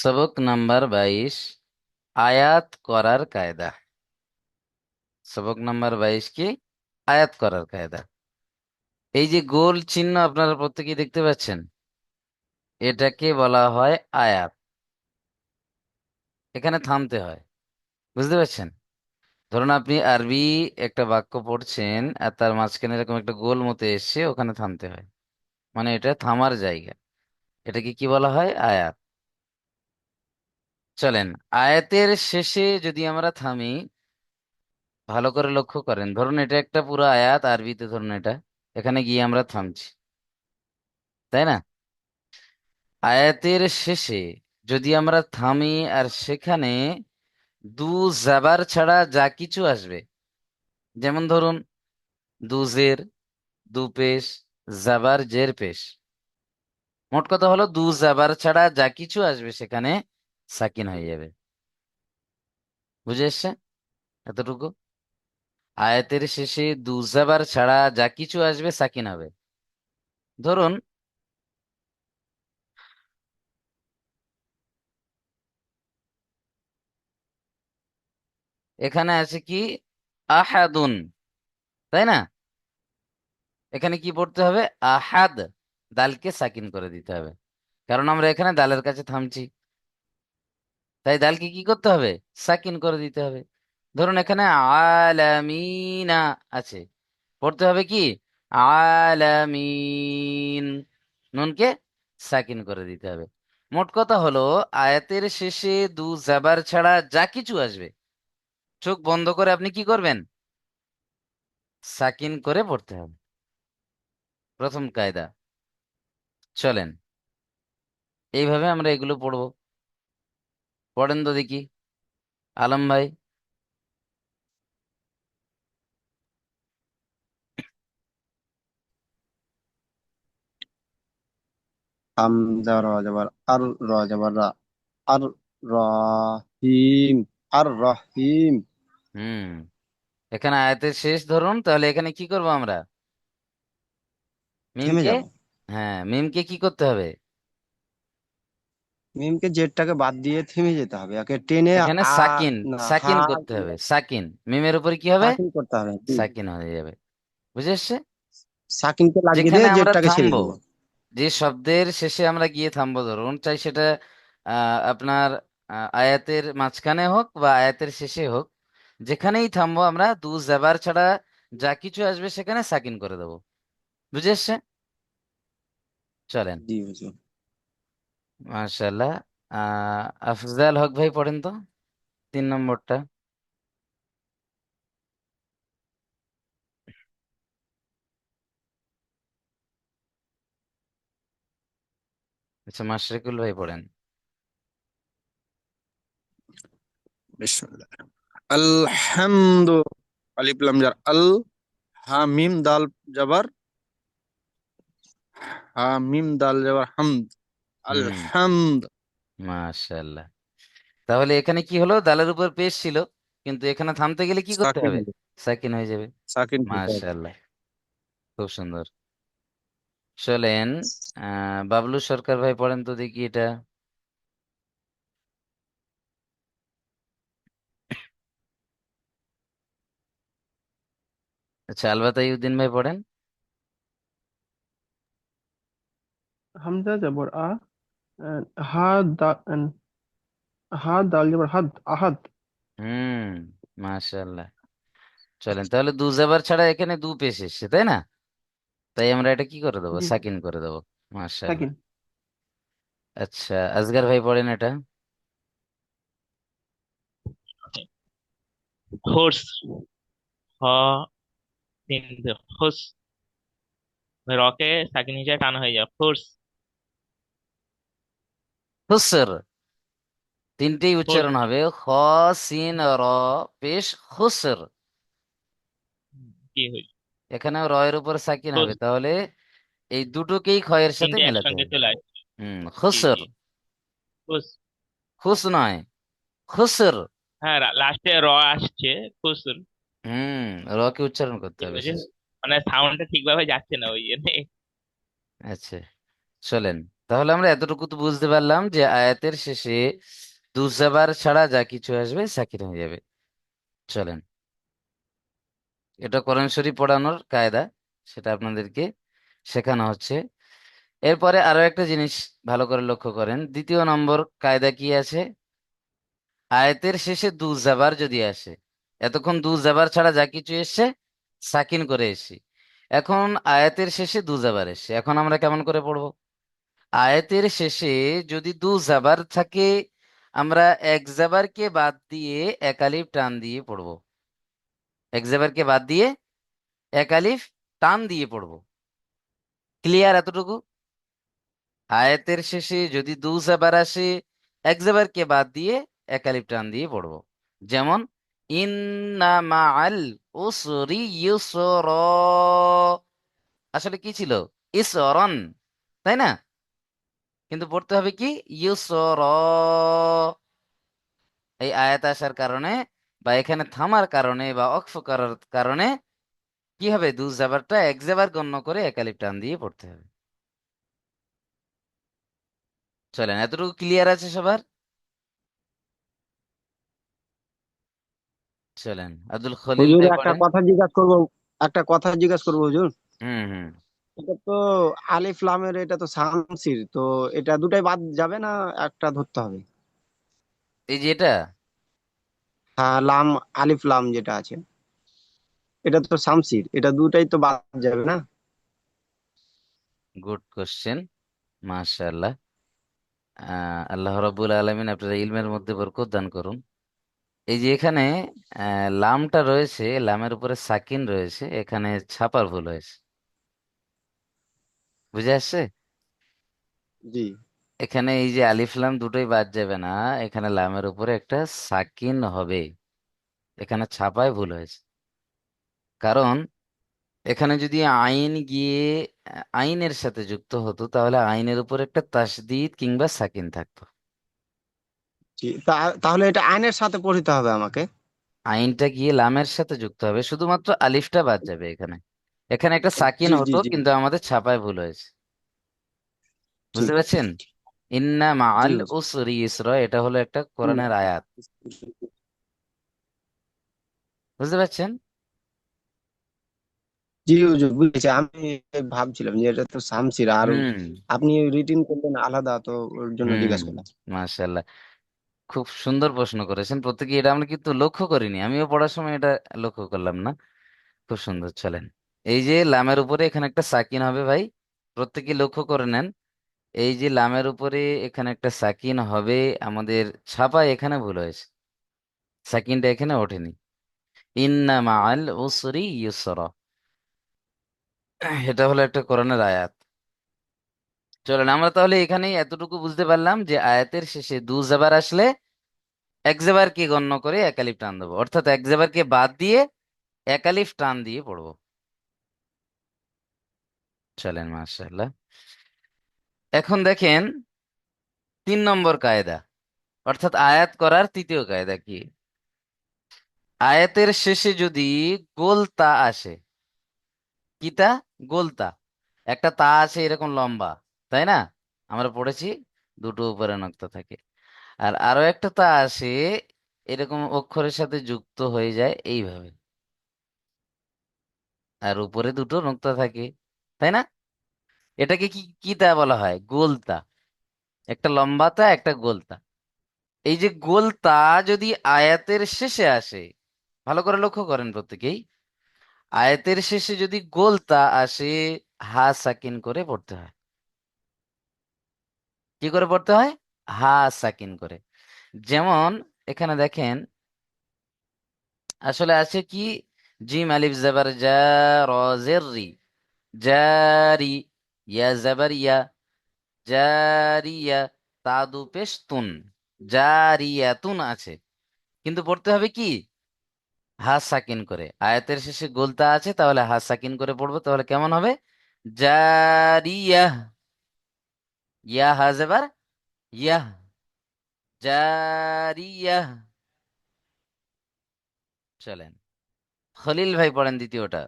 সবক নাম্বার 22, আয়াত করার কায়দা। সবক নাম্বার 22 কি? আয়াত করার কায়দা। এই যে গোল চিহ্ন আপনারা প্রত্যেকেই দেখতে পাচ্ছেন, এটাকে বলা হয় আয়াত। এখানে থামতে হয়, বুঝতে পারছেন? ধরুন আপনি আরবি একটা বাক্য পড়ছেন আর তার মাঝখানে এরকম একটা গোল মতো এসছে, ওখানে থামতে হয়, মানে এটা থামার জায়গা। এটাকে কি বলা হয়? আয়াত। চলেন, আয়াতের শেষে যদি আমরা থামি, ভালো করে লক্ষ্য করেন, ধরুন এটা একটা পুরো আয়াত আরবিতে, ধরুন এটা, এখানে গিয়ে আমরা থামছি, তাই না? আয়াতের শেষে যদি আমরা থামি আর সেখানে দু জাবার ছাড়া যা কিছু আসবে, যেমন ধরুন দু জের, দু পেশ, জাবার জের পেশ, মোট কথা হলো দু জাবার ছাড়া যা কিছু আসবে সেখানে সাকিন হয়ে যাবে। বুঝে এসছে এতটুকু? আয়াতের শেষে দু জাবার ছাড়া যা কিছু আসবে সাকিন হবে। ধরুন এখানে আছে কি? আহাদুন, তাই না? এখানে কি পড়তে হবে? আহাদ। দালকে সাকিন করে দিতে হবে, কারণ আমরা এখানে দালের কাছে থামছি, তাই দালকে কি করতে হবে? সাকিন করে দিতে হবে। ধরুন এখানে আলামিনা আছে, পড়তে হবে কি? আলামিন। নুনকে সাকিন করে দিতে হবে। মোট কথা হলো, আয়াতের শেষে দু জাবার ছাড়া যা কিছু আসবে, চোখ বন্ধ করে আপনি কি করবেন? সাকিন করে পড়তে হবে। প্রথম কায়দা। চলেন, এইভাবে আমরা এগুলো পড়বো। পড়েন তো দেখি, আলম ভাই। হামজা র জবর আর, র জবর রা, আর রহিম, আর রহিম। হুম, এখানে আয়াতের শেষ ধরুন, তাহলে এখানে কি করব আমরা? থেমে মিমকে, যাব। হ্যাঁ মিমকে কি করতে হবে? মিমকে জেডটাকে বাদ দিয়ে থেমে যেতে হবে, একে টেনে। এখানে আ সাকিন, না, হা সাকিন করতে হবে, সাকিন। মিমের উপরে কি হবে? সাকিন করতে হবে। সাকিন হয়ে যাবে। বুঝে এসছে? সাকিনকে লাগিয়ে যেখানে দিয়ে আমরা জেডটাকে ছেড়ে থামবো, দিব। যে শব্দের শেষে আমরা গিয়ে থামবো, ধরুন চাই সেটা আপনার আয়াতের মাঝখানে হোক বা আয়াতের শেষে হোক, যেখানেই থামবো আমরা দু জাবার ছাড়া যা কিছু আসবে সেখানে সাকিন করে দেবো। বুঝে এসছে? চলেন। জি হুজুর। মাশাল্লাহ। আফজাল হক ভাই পড়েন তো 3 নম্বরটা। আচ্ছা, মাশরিকুল ভাই পড়েন। বিসমিল্লাহ। আলহামদু, আলিফ লাম জার আল, হা মিম দাল জাবার, হা মিম দাল জাবার হামদ, হুম, আলহামদ। মাশাল্লাহ। তাহলে এখানে কি হলো? দালের উপর পেশ ছিল, কিন্তু এখানে থামতে গেলে কি করতে সাকিন হবে? হবে, সাকিন হয়ে যাবে। সাকিন করতে হবে। মাশাল্লাহ, খুব সুন্দর। চলেন, বাবলু সরকার ভাই পড়েন তো দেখি এটা। আচ্ছা, আলবাতাইউদ্দিন ভাই পড়েন। হামজা জবর আ, হা দা, হা দাল জবর হাদ, আহাদ। হুম, মাশাল্লাহ। চলেন, তাহলে দু জেবার ছাড়া এখানে দু পেশ এসছে, তাই না? তাই আমরা এটা কি করে দেবো? জি, সাকিন করে দেবো। মাশাল্লাহ। সাকিন। আচ্ছা, আজগার ভাই পড়েন এটা। horse, হ তিন হোস, রকে সাকিন হিসেবে টানা হয়ে যায় ফোর্স। হুসর। তিনটেই ফোর্স উচ্চারণ হবে, খ, সিন, র, পেশ, হুসর। কি হই, এখানেও রয়ের উপর সাকিন হবে, ফোর্স। তাহলে এই দুটোকেই ক্ষয়ের সাথে তিনটে মেলাতে একসঙ্গে হবে। চলে আসে। হুম, জি খুসর। জি, ফোর্স। খুস নয়, খুসর। হ্যাঁ, লাস্টে র আসছে, খুসর। হুম, র কে উচ্চারণ করতে হবে ওই যে শেষ। মানে সাউন্ডটা ঠিকভাবে যাচ্ছে না ওই জন্য। আচ্ছা, চলেন। তাহলে আমরা এতটুকু তো বুঝতে পারলাম যে আয়াতের শেষে দুজাবার ছাড়া যা কিছু আসবে সাকিন হয়ে যাবে। চলেন, এটা কোরআন শরীফ পড়ানোর কায়দা, সেটা আপনাদেরকে শেখানো হচ্ছে। এরপরে আরো একটা জিনিস ভালো করে লক্ষ্য করেন, দ্বিতীয় নম্বর কায়দা কি আছে? আয়াতের শেষে দু জাবার যদি আসে, এতক্ষণ দু জাবার ছাড়া যা কিছু এসছে সাকিন করে এসছি, এখন আয়াতের শেষে দু জাবার এসছে, এখন আমরা কেমন করে পড়বো? আয়াতের শেষে যদি দু জাবার থাকে, আমরা এক জাবারকে বাদ দিয়ে এক আলিফ টান দিয়ে পড়বো। এক জাবারকে বাদ দিয়ে এক আলিফ টান দিয়ে পড়বো। ক্লিয়ার এতটুকু? আয়াতের শেষে যদি দু জাবার আসে, এক জাবারকে বাদ দিয়ে এক আলিফ টান দিয়ে পড়বো। যেমন ইন্না মাআল উসরি ইউসরা, আসলে কি ছিল? ইসরন, তাই না? কিন্তু পড়তে হবে কি? ইউসরা। এই আয়াত আসার কারণে বা এখানে থামার কারণে বা অক্ফ করার কারণে কি হবে? দু জাবারটা এক জাবার গণ্য করে এক আলিফ টান দিয়ে পড়তে হবে। চলেন, এতটুকু ক্লিয়ার আছে সবার? চলেন, আব্দুল খলিল হুজুর ভাই একটা পড়েন। কথা জিজ্ঞাসা করবো, একটা কথা জিজ্ঞাসা করবো হুজুর। হুম হুম। এটা তো আলিফ লামের, এটা তো শামসির, তো এটা দুটাই বাদ যাবে না একটা ধরতে হবে? এই যে এটা হ্যাঁ, লাম, আলিফ লাম যেটা আছে, এটা তো শামসির, এটা দুটাই তো বাদ যাবে না? গুড কোশ্চেন, মাশাআল্লাহ। আল্লাহ রাব্বুল আলামিন আপনার ইলমের মধ্যে বরকত দান করুন। এই যে এখানে লামটা রয়েছে, লামের উপরে সাকিন রয়েছে, এখানে ছাপার ভুল হয়েছে। বুঝে আসছে? জি। এখানে এই যে আলিফ লাম দুটোই বাদ যাবে না, এখানে লামের উপরে একটা সাকিন হবে, এখানে ছাপায় ভুল হয়েছে। কারণ এখানে যদি আইন গিয়ে আইনের সাথে যুক্ত হতো, তাহলে আইনের উপর একটা তাসদিদ কিংবা সাকিন থাকতো। জি, তাহলে এটা আইনের সাথে পড়তে হবে আমাকে? আইনটা গিয়ে লামের সাথে যুক্ত হবে, শুধুমাত্র আলিফটা বাদ যাবে এখানে। এখানে একটা সাকিন জি জি হতো জি। কিন্তু আমাদের ছাপায় ভুল হয়েছে। বুঝতে ঠিক। পারছেন? ইন্না জি মাআল হুজুর। উসরি ইসরা, এটা হলো একটা হুম। কোরআনের আয়াত। বুঝতে পারছেন? জি হুজুর, বুঝেছি। আমি ভাবছিলাম যে এটা তো শামসির, আর হুম আপনি রিটিন করলেন আলাদা, তো ওর জন্য হুম। জিজ্ঞাসা করলাম। মাশাআল্লাহ, খুব সুন্দর প্রশ্ন করেছেন প্রত্যেকে। এটা আমরা কিন্তু লক্ষ্য করিনি, আমিও পড়ার সময় এটা লক্ষ্য করলাম না। খুব সুন্দর। চলেন, এই যে লামের উপরে এখানে একটা সাকিন হবে ভাই, প্রত্যেকে লক্ষ্য করে নেন। এই যে লামের উপরে এখানে একটা সাকিন হবে, আমাদের ছাপায় এখানে ভুল হয়েছে, সাকিনটা এখানে ওঠেনি। ইন্না মাআল উসরি ইউসরা, এটা হলো একটা কোরআনের আয়াত। চলেন, আমরা তাহলে এখানেই এতটুকু বুঝতে পারলাম যে আয়াতের শেষে দু জাবার আসলে এক জাবারকে গণ্য করে এক আলিফ টান দেবো, অর্থাৎ এক জাবারকে বাদ দিয়ে এক আলিফ টান দিয়ে পড়বো। চলেন, মাশাআল্লাহ। এখন দেখেন 3 নম্বর কায়দা, অর্থাৎ আয়াত করার তৃতীয় কায়দা কি? আয়াতের শেষে যদি গোল তা আসে, কি তা? গোল তা, একটা তা আছে এরকম লম্বা, তাই না? আমরা পড়েছি দুটো উপরে নক্তা থাকে। আর আরো একটা তা আসে এরকম অক্ষরের সাথে যুক্ত হয়ে যায় এইভাবে, আর উপরে দুটো নোক্তা থাকে, তাই না? এটাকে কি কি তা বলা হয়? গোলতা। একটা লম্বা তা, একটা গোলতা। এই যে গোলতা যদি আয়াতের শেষে আসে, ভালো করে লক্ষ্য করেন প্রত্যেকেই, আয়াতের শেষে যদি গোলতা আসে, হা সাকিন করে পড়তে হয়। কি করে পড়তে হয়? হা সাকিন করে। যেমন এখানে দেখেন, আসলে আছে কি? জিম আলিফ জাবার জা, র জের রি, জারি, ইয়া জাবার ইয়া, জারিয়া, তাদু পেশ তুন, জারিয়াতুন আছে, কিন্তু পড়তে হবে কি? হা সাকিন করে। আয়াতের শেষে গোলতা আছে, তাহলে হা সাকিন করে পড়বো, তাহলে কেমন হবে? জারিয়া, ইয়া হা জেবার ইয়া, জারিয়া। চলেন, খলিল ভাই পড়েন দ্বিতীয়টা।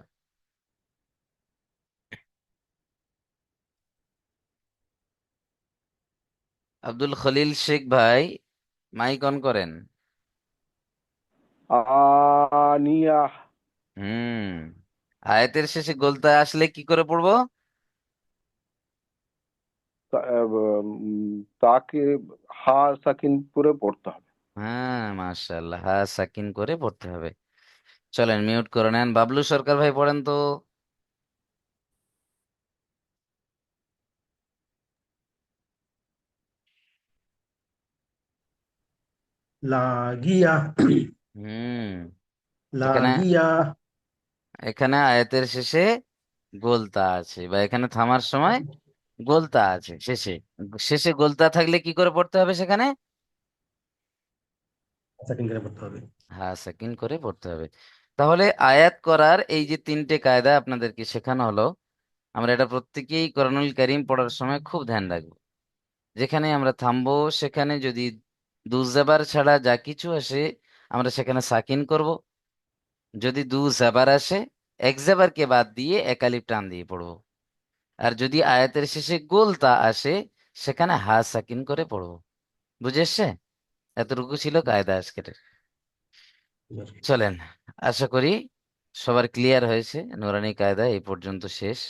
আব্দুল খলিল শেখ ভাই, মাইক অন করেন। আনিয়া। হুম। আয়াতের শেষে গোলতা আসলে কি করে পড়বো? তাকে হা সাকিন করে পড়তে হবে। হ্যাঁ, মাশাআল্লাহ, হা সাকিন করে পড়তে হবে। চলেন মিউট করে নেন, বাবলু সরকার ভাই পড়েন তো। লাগিয়া হুম। এখানে লাগিয়া এখানে আয়াতের শেষে গোলতা আছে, বা এখানে থামার সময় গোলতা আছে শেষে। শেষে গোলতা থাকলে কি করে পড়তে হবে সেখানে? সেকেন্ড করে পড়তে হবে। হ্যাঁ, সেকেন্ড করে পড়তে হবে। তাহলে আয়াত করার এই যে তিনটে কায়দা আপনাদেরকে শেখানো হলো, আমরা এটা প্রত্যেকেই কোরআনুল কারীম পড়ার সময় খুব ধ্যান রাখবো। যেখানে আমরা থামবো সেখানে যদি দুজাবার ছাড়া যা কিছু আসে আমরা সেখানে সাকিন করব। যদি দু জাবার আসে এক জাবারকে বাদ দিয়ে এক আলিফ টান দিয়ে পড়বো। আর যদি আয়াতের শেষে গোলতা আসে সেখানে হা সাকিন করে পড়বো। বুঝে এসছে? এতটুকু ছিল কায়দা আজকের। চলেন, আশা করি সবার ক্লিয়ার হয়েছে। নুরানি কায়দা এই পর্যন্ত শেষ।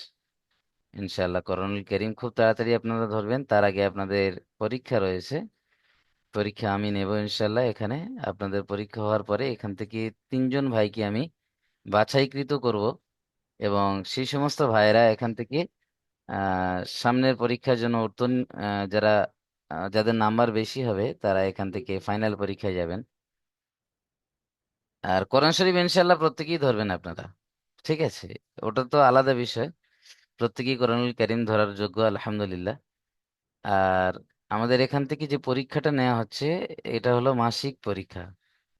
ইনশাআল্লাহ কোরআনুল কারীম খুব তাড়াতাড়ি আপনারা ধরবেন, তার আগে আপনাদের পরীক্ষা রয়েছে। পরীক্ষা আমি নেব ইনশাআল্লাহ এখানে। আপনাদের পরীক্ষা হওয়ার পরে এখান থেকে তিনজন ভাইকে আমি বাছাইকৃত করব, এবং সেই সমস্ত ভাইয়েরা এখান থেকে সামনের পরীক্ষার জন্য উত্তীর্ণ, যারা যাদের নাম্বার বেশি হবে তারা এখান থেকে ফাইনাল পরীক্ষায় যাবেন। আর কোরআন শরীফ ইনশাআল্লাহ প্রত্যেকেই ধরবেন আপনারা, ঠিক আছে? ওটা তো আলাদা বিষয়। প্রত্যেকেই কোরআনুল কারীম ধরার যোগ্য, আলহামদুলিল্লাহ। আর আমাদের এখান থেকে যে পরীক্ষাটা নেওয়া হচ্ছে এটা হলো মাসিক পরীক্ষা,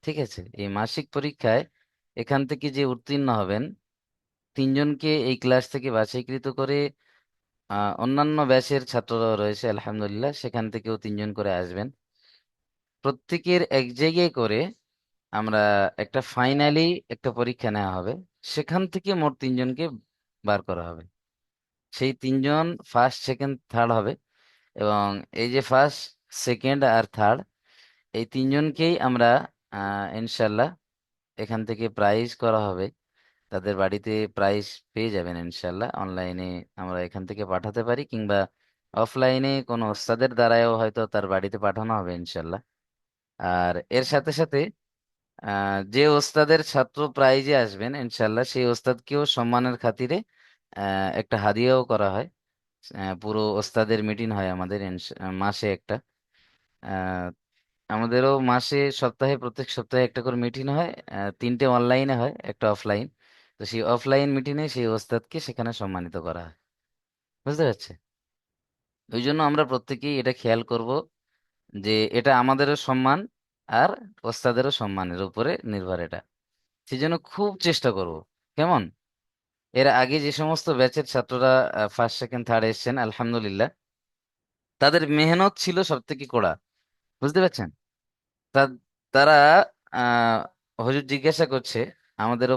ঠিক আছে? এই মাসিক পরীক্ষায় এখান থেকে যে উত্তীর্ণ হবেন তিনজনকে এই ক্লাস থেকে বাছাইকৃত করে অন্যান্য ব্যাচের ছাত্ররাও রয়েছে আলহামদুলিল্লাহ, সেখান থেকেও তিনজন করে আসবেন। প্রত্যেকের এক জায়গায় করে আমরা একটা ফাইনালি একটা পরীক্ষা নেওয়া হবে, সেখান থেকে মোট তিনজনকে বার করা হবে। সেই তিনজন ফার্স্ট সেকেন্ড থার্ড হবে, এবং এই যে ফার্স্ট সেকেন্ড আর থার্ড এই তিনজনকেই আমরা ইনশাল্লাহ এখান থেকে প্রাইজ করা হবে। তাদের বাড়িতে প্রাইজ পেয়ে যাবেন ইনশাল্লাহ। অনলাইনে আমরা এখান থেকে পাঠাতে পারি, কিংবা অফলাইনে কোনো ওস্তাদের দ্বারাও হয়তো তার বাড়িতে পাঠানো হবে ইনশাল্লাহ। আর এর সাথে সাথে যে ওস্তাদের ছাত্র প্রাইজে আসবেন ইনশাল্লাহ সেই ওস্তাদকেও সম্মানের খাতিরে একটা হাদিয়াও করা হয়। পুরো ওস্তাদের মিটিং হয় আমাদের মাসে একটা। আহ, আমাদেরও মাসে সপ্তাহে প্রত্যেক সপ্তাহে একটা করে মিটিং হয়। তিনটে অনলাইনে হয়, একটা অফলাইন। তো সেই অফলাইন মিটিংয়ে সেই ওস্তাদকে সেখানে সম্মানিত করা হয়। বুঝতে পারছে? ওই জন্য আমরা প্রত্যেকেই এটা খেয়াল করব যে এটা আমাদেরও সম্মান, আর ওস্তাদেরও সম্মানের উপরে নির্ভর এটা। সেই জন্য খুব চেষ্টা করব। কেমন? এর আগে যে সমস্ত ব্যাচের ছাত্ররা ফার্স্ট সেকেন্ড থার্ড এসেছেন আলহামদুলিল্লাহ, তাদের মেহনত ছিল সব থেকে কড়া। বুঝতে পারছেন? তা- তারা আহ হুজুর জিজ্ঞাসা করছে, আমাদেরও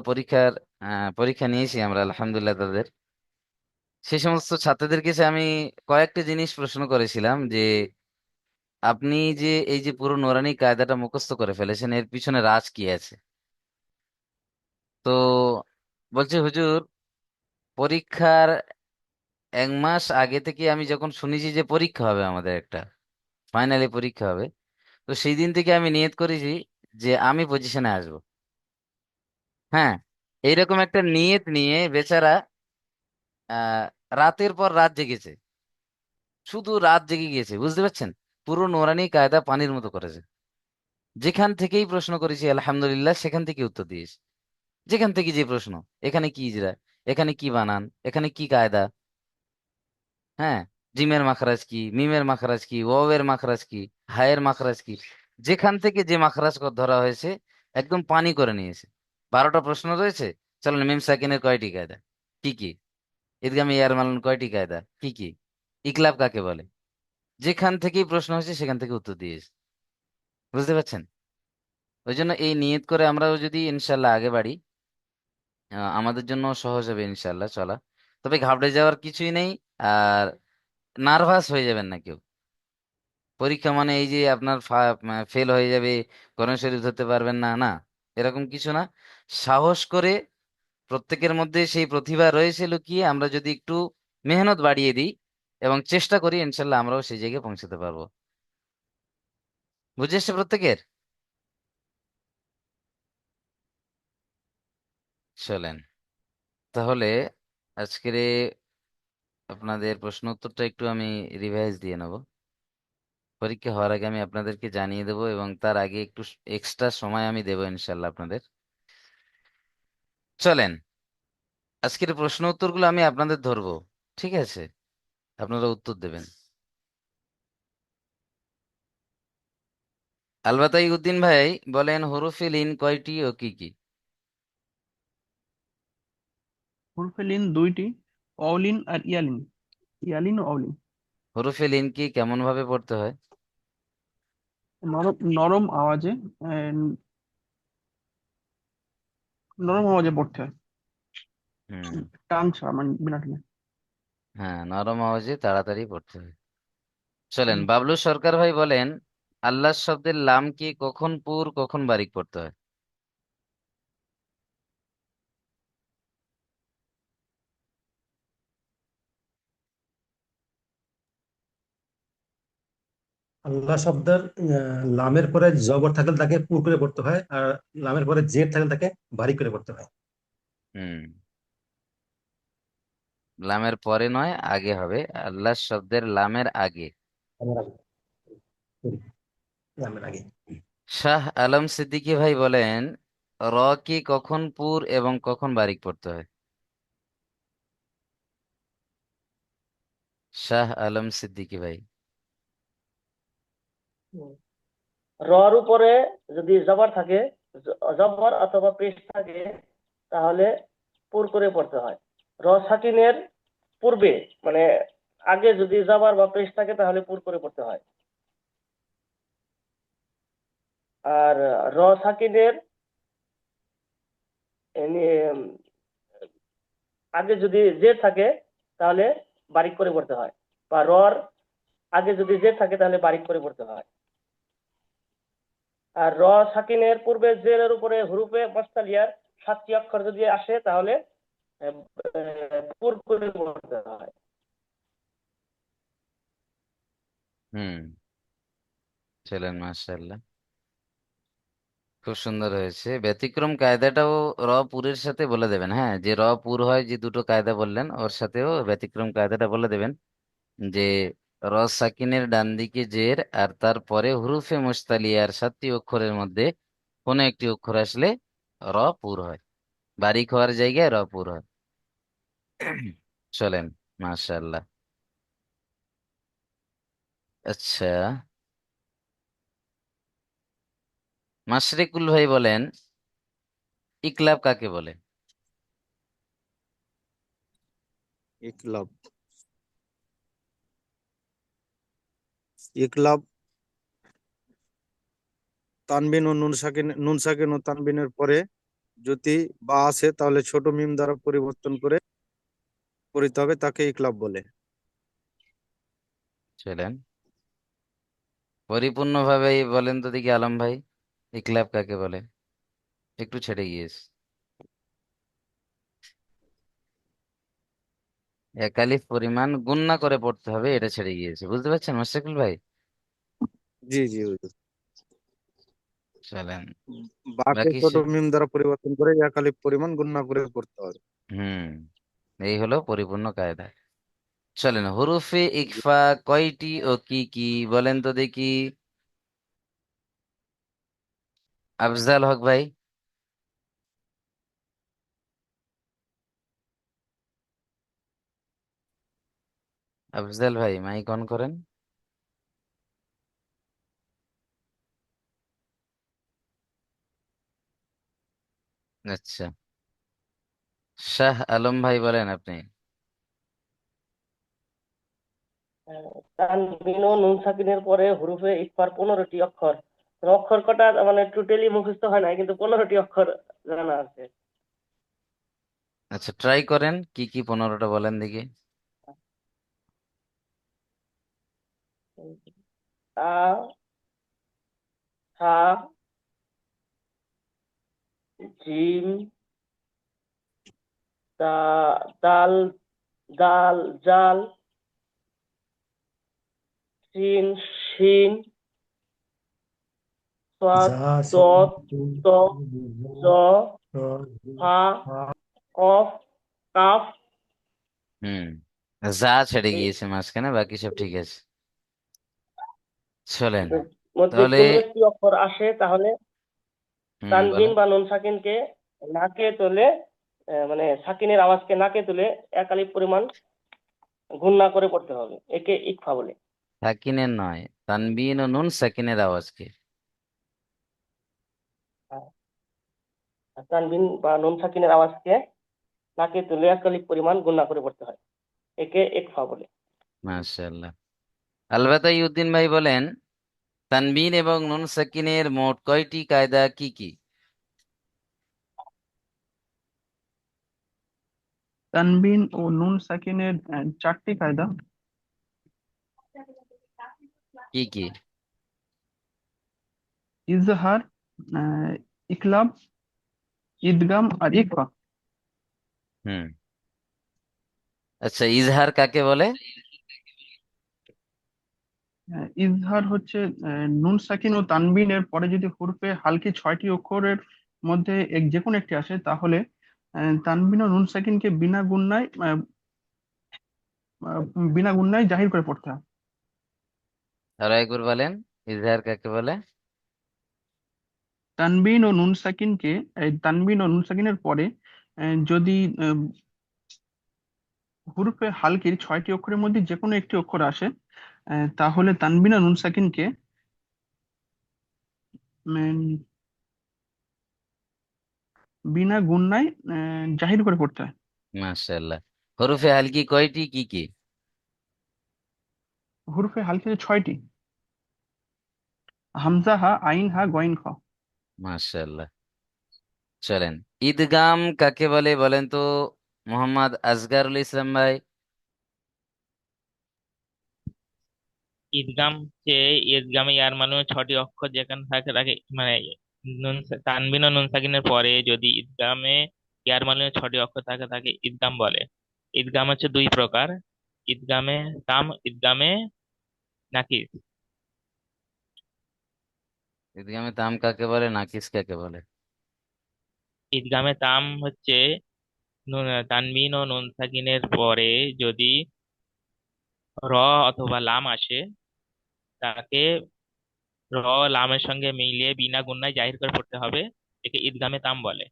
পরীক্ষা নিয়েছি আমরা আলহামদুলিল্লাহ তাদের। সেই সমস্ত ছাত্রদের কাছে আমি কয়েকটা জিনিস প্রশ্ন করেছিলাম যে আপনি যে এই যে পুরো নুরানি কায়দাটা মুখস্থ করে ফেলেছেন এর পিছনে রাজ কি আছে? তো বলছে হুজুর, পরীক্ষার 1 মাস আগে থেকে আমি যখন শুনেছি যে পরীক্ষা হবে, আমাদের একটা ফাইনালি পরীক্ষা হবে, তো সেই দিন থেকে আমি নিয়ত করেছি যে আমি পজিশনে আসব। হ্যাঁ, এইরকম একটা নিয়ত নিয়ে বেচারা আহ রাতের পর রাত জেগেছে, শুধু রাত জেগে গিয়েছে। বুঝতে পারছেন? পুরো নোরানি কায়দা পানির মতো করেছে। যেখান থেকেই প্রশ্ন করেছি আলহামদুলিল্লাহ সেখান থেকে উত্তর দিয়েছে। যেখান থেকে যে প্রশ্ন, এখানে কি ইজরা, এখানে কি বানান, এখানে কি কায়দা, হ্যাঁ, জিমের মাখরাজ কি, মিমের মাখরাজ কি, ওয়াওয়ের মাখরাজ কি, হায়ের মাখরাজ কি, যেখান থেকে যে মাখরাজ ধরা হয়েছে একদম পানি করে নিয়েছে। 12টা প্রশ্ন রয়েছে। চলেন, মিম সাকিনের কয়টি কায়দা, কি কি? ঈদগামে ইয়ার মালান কয়টি কায়দা, কি কি? ইকলাব কাকে বলে? যেখান থেকেই প্রশ্ন হয়েছে সেখান থেকে উত্তর দিয়েছে। বুঝতে পারছেন? ওই জন্য এই নিয়ত করে আমরাও যদি ইনশাল্লাহ আগে বাড়ি, আমাদের জন্য সহজ হবে ইনশাল্লাহ চলা। তবে ঘাবড়ে যাওয়ার কিছুই নেই, আর নার্ভাস হয়ে যাবেন না কেউ। পরীক্ষা মানে এই যে আপনার ফেল হয়ে যাবে, কোরআন শরীফ ধরতে পারবেন না, না, এরকম কিছু না। সাহস করে, প্রত্যেকের মধ্যে সেই প্রতিভা রয়েছে লুকিয়ে, আমরা যদি একটু মেহনত বাড়িয়ে দিই এবং চেষ্টা করি, ইনশাল্লাহ আমরাও সেই জায়গায় পৌঁছাতে পারবো। বুঝে এসছে প্রত্যেকের? চলেন তাহলে আজকের আপনাদের প্রশ্ন উত্তরটা একটু আমি রিভাইজ দিয়ে নেব। পরীক্ষা হওয়ার আগে আমি আপনাদেরকে জানিয়ে দেবো, এবং তার আগে একটু এক্সট্রা সময় আমি দেবো ইনশাল্লাহ আপনাদের। চলেন, আজকের প্রশ্ন উত্তরগুলো আমি আপনাদের ধরবো, ঠিক আছে? আপনারা উত্তর দেবেন। আলবাতাই উদ্দিন ভাই বলেন, হরফে লিন কয়টি ও কি কি? হরফে লিন দুইটি, অলিন আর ইয়ালিন। ইয়ালিন ও অলিন। হরফে লিন কি কেমন ভাবে পড়তে হয়? নরম নরম আওয়াজে, আহ, নরম আওয়াজে পড়তে হয়। হুম। টান ছাড়া, মানে বিনা টানে। হ্যাঁ, নরম আওয়াজে তাড়াতাড়ি পড়তে হয়। চলেন, হুম। বাবলু সরকার ভাই বলেন, আল্লাহ শব্দের লাম কি কখন পুর কখন বারিক পড়তে হয়? আল্লাহ শব্দের লামের পরে জবর থাকলে তাকে পুর করে পড়তে হয়, আর লামের পরে জের থাকলে তাকে ভারী করে পড়তে হয়। হুম, লামের পরে নয়, আগে হবে। আল্লাহ শব্দের লামের আগে। লামের আগে। সরি, লামের আগে। শাহ আলম সিদ্দিকী ভাই বলেন, র কি কখন পুর এবং কখন বারিক পড়তে হয়? শাহ আলম সিদ্দিকী ভাই। রর উপরে যদি জবর থাকে, জবর অথবা পেশ থাকে, তাহলে পুর করে পড়তে হয়। র সাকিনের পূর্বে, মানে আগে যদি জবর বা পেশ থাকে তাহলে পুর করে পড়তে হয়। আর র সাকিনের উম, আগে যদি জের থাকে তাহলে বারিক করে পড়তে হয়, বা রর আগে যদি জের থাকে তাহলে বারিক করে পড়তে হয়। আর র সাকিনের পূর্বে জেরের উপরে হুরুফে মস্তালিয়ার 7টি অক্ষর যদি আসে তাহলে পুর করে পড়তে হয়। হুম, চলেন, মাশাআল্লাহ, খুব সুন্দর হয়েছে। ব্যতিক্রম কায়দাটাও র পুরের সাথে বলে দেবেন, হ্যাঁ, যে র পুর হয় যে দুটো কায়দা বললেন, ওর সাথেও ব্যতিক্রম কায়দাটা বলে দেবেন, যে র সাকিনের ডান দিকে জের, আর তারপরে হুরুফে মুস্তালিয়ার 7টি অক্ষরের মধ্যে কোনো একটি অক্ষর আসলে র পুর হয়, বারিক হওয়ার জায়গায় র পুর হয়। চলেন, মাশাআল্লাহ। আচ্ছা, মাশরিকুল ভাই বলেন, ইকলাব কাকে বলে? ইকলাব। ইকলাব তানবিন ও নুন সাকিন ও তানবিনের পরে যদি বা আসে তাহলে ছোট মিম দ্বারা পরিবর্তন করে পড়িতে হবে, তাকে ইকলাব বলে। চলেন পরিপূর্ণভাবে বলেন তো দেখি আলম ভাই, ইকলাব কাকে বলে? একটু ছেড়ে গিয়েছে। একালিফ পরিমাণ গুণনা করে পড়তে হবে, এটা ছেড়ে গিয়েছে, বুঝতে পারছেন মাশরাফুল ভাই? জি জি, বুঝেছি। চলেন বাকে বাকি ছোট মিম দ্বারা পরিবর্তন করে একালিপ পরিমাণ গণনা করে পড়তে হবে। হুম, এই হলো পরিপূর্ণ কায়দা। চলেন, হুরুফে ইকফা কয়টি ও কি কি বলেন তো দেখি। আফজাল হক ভাই। আফজাল ভাই মাইক অন করেন। আচ্ছা, শাহ আলম ভাই বলেন আপনি। তানবিন ও নুন সাকিনের পরে হুরুফে ইকফার 15টি অক্ষর। অক্ষর কটা মানে টোটালি মুখস্থ হয় না, কিন্তু 15টি অক্ষর জানা আছে। আচ্ছা, ট্রাই করেন, কি কি 15টা বলেন দেখি। তা, থা, জিম, তা, দাল, দাল, জাল, সিন, শিন, সাদ, যা দত, ত, জ, ফা, কফ, কাফ। হুম, যা ছেড়ে এই গিয়েছে মাঝখানে, বাকি সব ঠিক আছে। চলেন এদের মধ্যে তাহলে। কোনো একটি অক্ষর আসে, তাহলে তানবিন বলেন। বা নুন সাকিনকে নাকে তুলে, মানে সাকিনের আওয়াজকে নাকে তুলে এক আলিফ পরিমাণ গুণনা করে পড়তে হবে, একে ইকফা বলে। সাকিনের নয়, তানবিন ও নুন সাকিনের আওয়াজকে। আর তানবিন বা নুন সাকিনের আওয়াজকে নাকে তুলে এক আলিফ পরিমাণ গুণনা করে পড়তে হয়, একে ইকফা বলে। মাশাআল্লাহ। আলবাতা ইউদ্দিন ভাই বলেন, তানবিন এবং নুন সাকিনের মোট কয়টি কায়দা কি কি? তানবিন ও নুন সাকিনের চারটি কায়দা। কি কি? ইজহার, আহ, ইকলাব, ইদগাম আর ইকফা। হুম। আচ্ছা, ইজহার কাকে বলে? ইজহার হচ্ছে নুন সাকিন ও তানবিনের পরে যদি হরফে হালকি 6টি অক্ষরের মধ্যে যে কোনো একটি আসে, তাহলে তানবিন ও নুন সাকিনকে আহ, বিনা গুণনায় জাহির করে পড়তে হয়। আরো একবার বলেন, ইজহার কাকে বলে? তানবিন ও নুন সাকিনকে তানবিন ও নুন সাকিনের পরে যদি হরফে হালকির 6টি অক্ষরের মধ্যে যে কোনো একটি অক্ষর আসে, তাহলে তানবিন ও নুন সাকিনকে উম, বিনা গুণনায় জাহির করে পড়তে হয়। মাশাআল্লাহ। হরফে হালকি কয়টি, কি কি? হরফে হালকি হচ্ছে 6টি: হামজা, হা, আইন, হা, গইন, খ। মাশাআল্লাহ। চলেন, ঈদগাম কাকে বলে বলেন তো, মোহাম্মদ আসগারুল ইসলাম ভাই। ঈদগাম যে ঈদগামে ইয়ার মানে 6টি অক্ষর যেখানে থাকে তাকে মানে নুন তানবিন ও নুন সাকিনের পরে যদি ঈদগামে ইয়ার মানে 6টি অক্ষর থাকে তাকে ঈদগাম বলে। ঈদগাম হচ্ছে দুই প্রকার: ঈদগামে তাম, ঈদগামে নাকিস। ঈদগামে তাম কাকে বলে, নাকিস কাকে বলে? ঈদগামে তাম হচ্ছে তানবিন ও নুন সাকিনের পরে যদি র অথবা লাম আসে, তাকে র লামের সঙ্গে মিলিয়ে বিনা গুণনায় জাহির করে পড়তে হবে, একে ঈদগামে তাম বলে।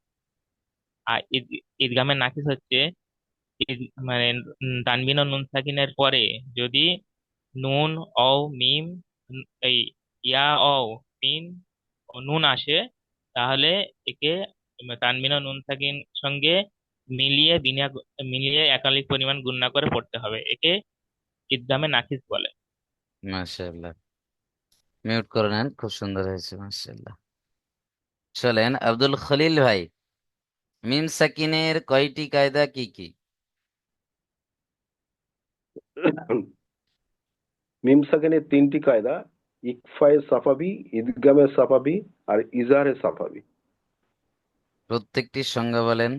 আর ঈদগামে নাকিস হচ্ছে মানে তানবিন ও নুন সাকিনের পরে যদি নুন, অ, মিম, এই ইয়া, অ, মিম ও নুন আসে, তাহলে একে তানবিন ও নুন সাকিন সঙ্গে মিলিয়ে একাধিক পরিমাণ গুণনা করে পড়তে হবে, একে ঈদগামে নাকিস বলে। মাশাআল্লাহ। মিউট করে নেন, খুব সুন্দর হয়েছে, মাশাআল্লাহ। চলেন, আব্দুল খলিল ভাই, মিম সাকিনের কয়টি কায়দা কি কি? মিম সাকিনের তিনটি কায়দা: ইকফায়ে সাফাবি, ইদগামে সাফাবি আর ইজারে সাফাবি। প্রত্যেকটির সংজ্ঞা বলেন।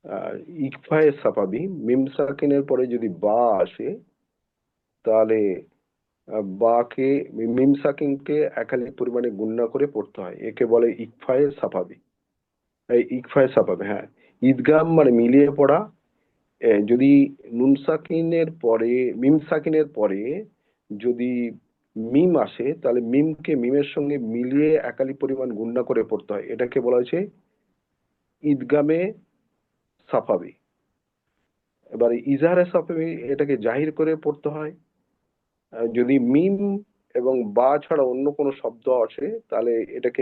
আর ইকফায়ে সাফাবি, মিম সাকিনের পরে যদি বা আসে, তাহলে বাকে মিম সাকিনকে একাধিক পরিমাণে গুণনা করে পড়তে হয়, একে বলে ইকফায়ে সাফাবি। এই ইকফায়ে সাফাবি, হ্যাঁ। ঈদগাম মানে মিলিয়ে পড়া। যদি নুন সাকিনের পরে মিম সাকিনের পরে যদি মিম আসে, তাহলে মিমকে মিমের সঙ্গে মিলিয়ে একালি পরিমাণ গুণনা করে পড়তে হয়, এটাকে বলা হয়েছে ঈদগামে সাফাবি। এবারে ইজাহারে সাফাবি, এটাকে জাহির করে পড়তে হয়। যদি মিম এবং বা ছাড়া অন্য কোনো শব্দ আসে, তাহলে এটাকে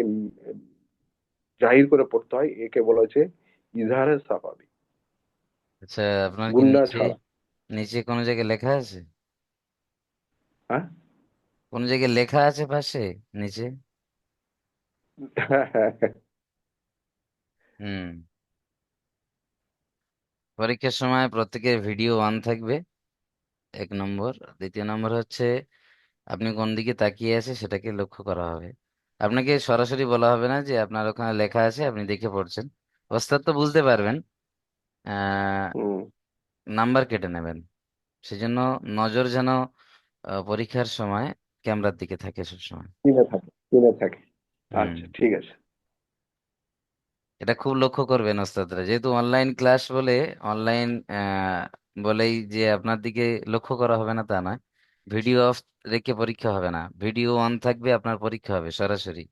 জাহির করে পড়তে হয়, একে বলা হয়েছে ইজাহারে সাফাবি, আচ্ছা, আপনার কি গুণনা নিচে, ছাড়া। নিচে কোনো জায়গায় লেখা আছে? হ্যাঁ, কোন জায়গায় লেখা আছে পাশে, নিচে? হ্যাঁ, হ্যাঁ, হ্যাঁ। হুম। পরীক্ষার সময় প্রত্যেকের ভিডিও অন থাকবে, 1 নম্বর। দ্বিতীয় নম্বর হচ্ছে, আপনি কোন দিকে তাকিয়ে আছে সেটাকে লক্ষ্য করা হবে। আপনাকে সরাসরি বলা হবে না যে আপনার ওখানে লেখা আছে আপনি দেখে পড়ছেন। ওস্তাদ তো বুঝতে পারবেন, আহ হুম। নাম্বার কেটে নেবেন। সেজন্য নজর যেন পরীক্ষার সময় ক্যামেরার দিকে থাকে সবসময়। কিনে থাকে। হুম। আচ্ছা, ঠিক আছে। এটা খুব লক্ষ্য করবেন ওস্তাদরা, যেহেতু অনলাইন ক্লাস বলে, অনলাইন বলেই যে আপনার দিকে লক্ষ্য করা হবে না তা নয়। ভিডিও অফ রেখে পরীক্ষা হবে না, ভিডিও অন থাকবে, আপনার পরীক্ষা হবে সরাসরি।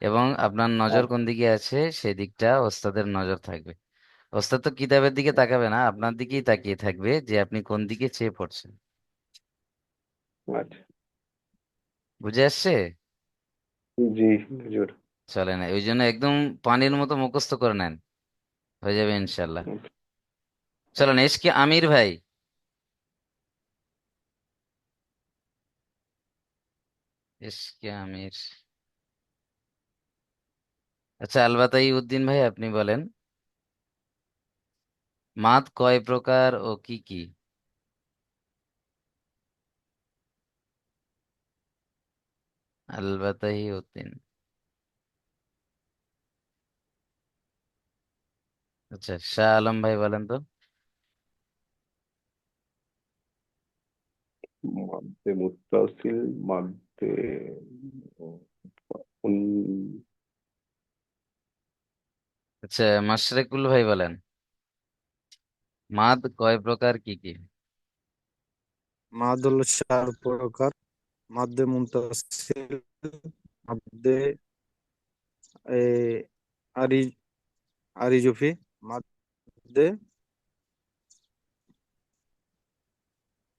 এবং আপনার নজর আচ্ছা, কোন দিকে আছে সেদিকটা ওস্তাদের নজর থাকবে। ওস্তাদ তো কিতাবের দিকে তাকাবে না, আপনার দিকেই তাকিয়ে থাকবে যে আপনি কোন দিকে চেয়ে পড়ছেন। আচ্ছা। বুঝে আসছে? জি হুজুর। চলে না, ওই জন্য একদম পানির মতো মুখস্থ করে নেন, হয়ে যাবে ইনশাল্লাহ। হুম। চলেন, এসকে আমির ভাই। এসকে আমির। আচ্ছা, আলবাতাই উদ্দিন ভাই আপনি বলেন, মাদ কয় প্রকার ও কি কি? আলবাতাই উদ্দিন। আচ্ছা, শাহ আলম ভাই বলেন তো। মাদ্দে মুত্তাসিল, মাদ্দে উন- আচ্ছা, মাশরেকুল ভাই বলেন, মাদ কয় প্রকার কি কি? মাদ হলো 4 প্রকার: মাদ্দে মুনতাসিল, মাদ্দে এ, আরি আরিজুফি, মাদ্দে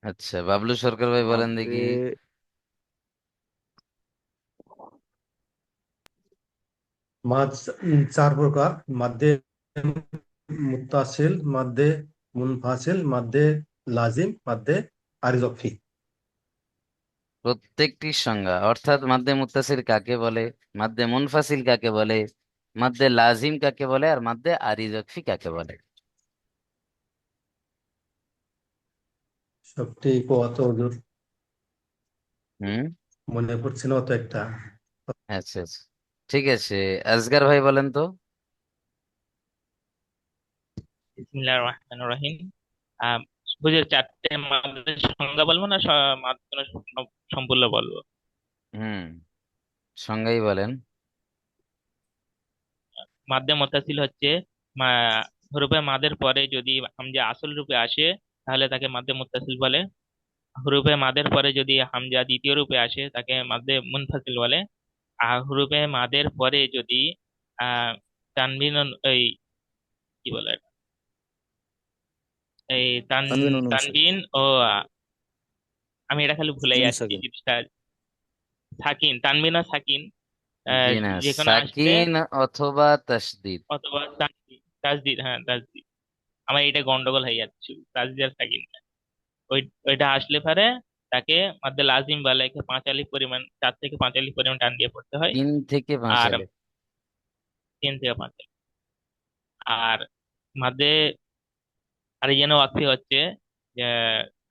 আচ্ছা, বাবলু সরকার ভাই বলেন মাদ্দে দেখি। 4 প্রকার: মাদ্দে মুত্তাসিল, মাদ্দে মুনফাসিল, মাদ্দে লাজিম, মাদ্দে আরিজফি। প্রত্যেকটির সংজ্ঞা, অর্থাৎ মাদ্দে মুত্তাসিল কাকে বলে, মাদ্দে মুনফাসিল কাকে বলে, মাদ্দে লাজিম কাকে বলে, আর মাদ্দে আরিজকফি কাকে বলে। সবটি কত হুজুর, হুম। মনে পড়ছে না অত একটা। আচ্ছা আচ্ছা, ঠিক আছে। আজগার ভাই বলেন তো। বিসমিল্লাহির রহমানির রহিম। আহ বুঝে 4টে মাদের সংজ্ঞা বলবো না মাদগুলো সম্পূর্ণ বলবো? হুম, সংজ্ঞাই বলেন। মাদ্দে মুত্তাসিল হচ্ছে মা হরফে মাদের পরে যদি হামজা আসল রূপে আসে তাহলে তাকে মাদ্দে মুত্তাসিল বলে। হরফে মাদের পরে যদি হামজা দ্বিতীয় রূপে আসে তাকে মাদ্দে মুনফাসিল বলে। আর হরফে মাদের পরে যদি আহ তানবিন এই কি বলে এটা? এই তানবিন ও নুন সাকিন। তানবিন ও আমি এটা খালি ভুলে নুন যাচ্ছি সাকিন। জিনিসটা। সাকিন, তানবিন আর সাকিন জি না, যে কোনো আসলে, সাকিন অথবা তাসদিদ। অথবা তাসদিদ। তাসদিদ, হ্যাঁ তাসদিদ। আমার এটা গন্ডগোল হয়ে যাচ্ছে, তাসদিদ আর সাকিন না। ওই ওইটা আসলে পারে তাকে মাদ্দে লাজিম বলে। একে 5 আলিফ পরিমাণ, 4 থেকে 5 আলিফ পরিমাণ টান দিয়ে পড়তে হয়। 3 থেকে 5 আর আলিফ। 3 থেকে 5 আলিফ। আর মাদ্দে আর যেন ওয়াক্ফি হচ্ছে যে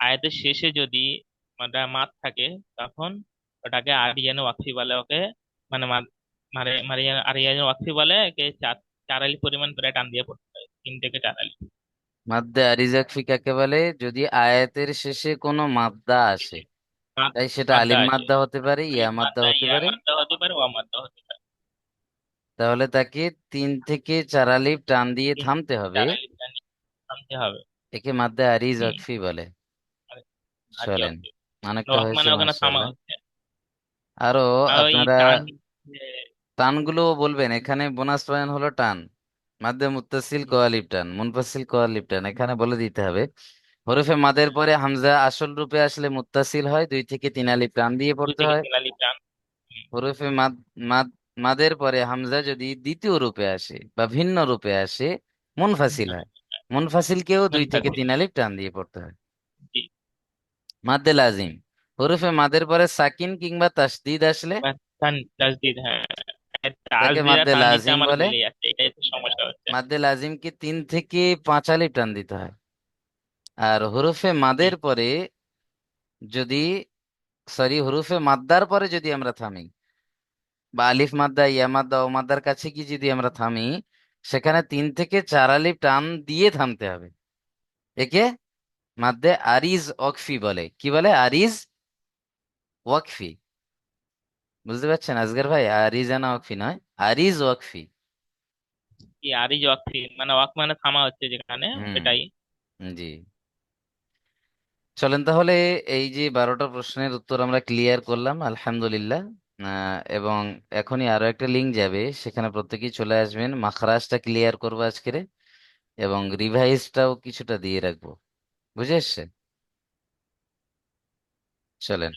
আয়াতের শেষে যদি মাদ থাকে তখন ওটাকে আরিয়ান ওয়াকফি বলে। ওকে মানে মারিয়ান আরিয়ান ওয়াকফি বলে। একে 4 আলিফ পরিমাণ করে টান দিয়ে পড়তে হয়, 3 থেকে 4 আলিফ। মাদ্দে আরিজাকফি কাকে বলে? যদি আয়াতের শেষে কোনো মাদ্দা আসে, মাদ তাই সেটা মাদ্দা আলিম আছে, মাদ্দা হতে পারে, ইয়া আলিফ মাদ্দা মাদ্দা, হতে ইয়া পারে। মাদ্দা হতে পারে, ওয়া মাদ্দা হতে পারে। তাহলে তাকে 3 থেকে 4 আলিফ টান দিয়ে তিন থামতে থেকে হবে। চার আলিফ টান টানতে হবে। একে মাদ্দে হুম। আরিজাকফি বলে। আর আর চলেন, ওকে অনেকটা ওয়াক হয়েছে মানে ওখানে থামা মাশাআল্লাহ। হচ্ছে। আরো আর ওই আপনারা টান টানগুলো বলবেন, এখানে বোনাস পয়েন্ট হলো টান। মাদ্দে মুত্তাসিল কোয়ালিফ টান, মুনফাসিল কোয়ালিফ টান, এখানে বলে দিতে হবে। হরফে মাদের পরে হামজা আসল রূপে আসলে মুত্তাসিল হয়, 2 থেকে 3 আলিফ টান দিয়ে দুই পড়তে থেকে হয়। তিন আলিফ টান। হুম, হরফে মাদ মাদ মাদের পরে হামজা যদি দ্বিতীয় রূপে আসে বা ভিন্ন রূপে আসে, মুনফাসিল হয়। মুনফাসিলকেও দুই থেকে মুনফাসিল। তিন আলিফ টান দিয়ে পড়তে হয়। জি। মাদ্দে লাজিম, হরফে মাদের পরে সাকিন কিংবা তাসদিদ আসলে তাসদিদ, হ্যাঁ। তাকে তাসদিদ আর মাদ্দে তানবিনটা লাজিম আমার বলে। ভুলে যাচ্ছে, এটাই তো সমস্যা হচ্ছে। মাদ্দে লাজিমকে 3 থেকে 5 আলিফ টান দিতে হয়। আর হরফে মাদের হুম, পরে যদি সরি, হুরুফে মাদ্দার পরে যদি আমরা থামি, বা আলিফ মাদ্দা, ইয়া মাদ্দা, ও মাদ্দার কাছে কি যদি আমরা থামি, সেখানে 3 থেকে 4 আলিফ টান দিয়ে থামতে হবে। একে মাদ্দে আরিজ ওয়াকফি বলে। কি বলে? আরিজ ওয়াকফি। বুঝতে পারছেন আজগর ভাই? আরিজানা ওয়াকফি নয়, আরিজ ওয়াকফি। কি আরিজ ওয়াকফি মানে ওয়াক মানে থামা হচ্ছে যেখানে, হুম। সেটাই। জি। চলেন তাহলে, এই যে 12টা প্রশ্নের উত্তর আমরা ক্লিয়ার করলাম আলহামদুলিল্লাহ। এবং এখনই আরো একটা লিঙ্ক যাবে, সেখানে প্রত্যেকেই চলে আসবেন। মাখরাজটা ক্লিয়ার করবো আজকের, এবং রিভাইজটাও কিছুটা দিয়ে রাখবো। বুঝে এসছে? চলেন।